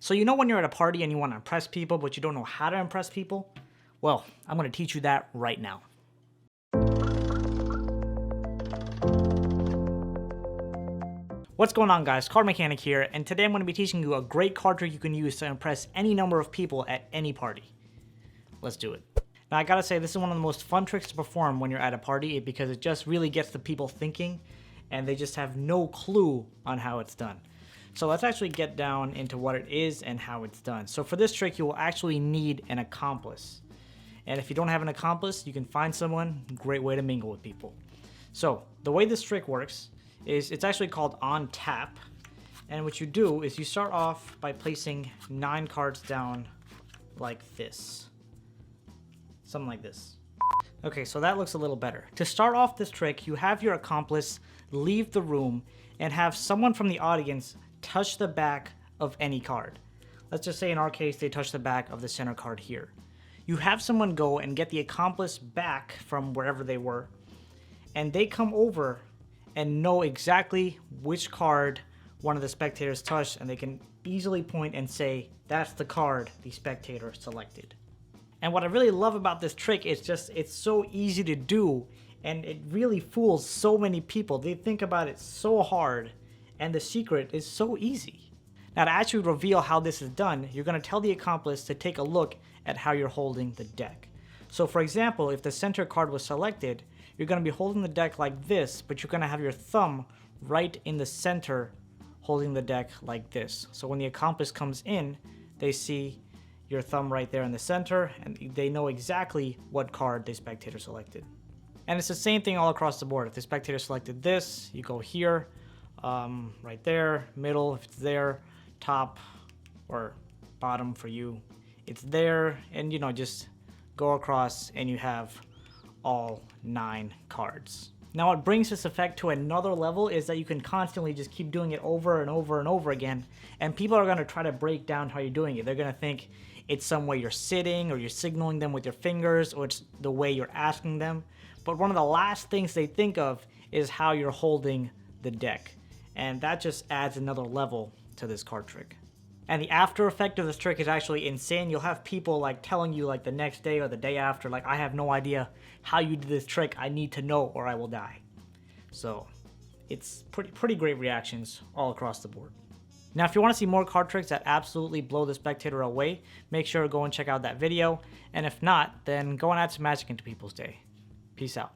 So you know when you're at a party and you want to impress people, but you don't know how to impress people? Well, I'm going to teach you that right now. What's going on, guys? CardMechanic here, and today I'm going to be teaching you a great card trick you can use to impress any number of people at any party. Let's do it. Now I gotta say, this is one of the most fun tricks to perform when you're at a party because it just really gets the people thinking and they just have no clue on how it's done. So let's actually get down into what it is and how it's done. So for this trick, you will actually need an accomplice. And if you don't have an accomplice, you can find someone. Great way to mingle with people. So the way this trick works is it's actually called on tap. And what you do is you start off by placing 9 cards down like this. Something like this. Okay, so that looks a little better. To start off this trick, you have your accomplice leave the room and have someone from the audience touch the back of any card. Let's just say in our case, they touch the back of the center card here. You have someone go and get the accomplice back from wherever they were, and they come over and know exactly which card one of the spectators touched, and they can easily point and say, that's the card the spectator selected. And what I really love about this trick is just it's so easy to do, and it really fools so many people. They think about it so hard, and the secret is so easy. Now, to actually reveal how this is done, you're going to tell the accomplice to take a look at how you're holding the deck. So for example, if the center card was selected, you're going to be holding the deck like this, but you're going to have your thumb right in the center holding the deck like this. So when the accomplice comes in, they see your thumb right there in the center, and they know exactly what card the spectator selected. And it's the same thing all across the board. If the spectator selected this, you go here, right there, middle if it's there, top or bottom for you, it's there, and you know, just go across and you have all 9 cards. Now what brings this effect to another level is that you can constantly just keep doing it over and over and over again, and people are going to try to break down how you're doing it. They're going to think it's some way you're sitting, or you're signaling them with your fingers, or it's the way you're asking them. But one of the last things they think of is how you're holding the deck, and that just adds another level to this card trick. And the after effect of this trick is actually insane. You'll have people like telling you like the next day or the day after, like, I have no idea how you did this trick. I need to know or I will die. So it's pretty great reactions all across the board. Now, if you want to see more card tricks that absolutely blow the spectator away, make sure to go and check out that video. And if not, then go and add some magic into people's day. Peace out.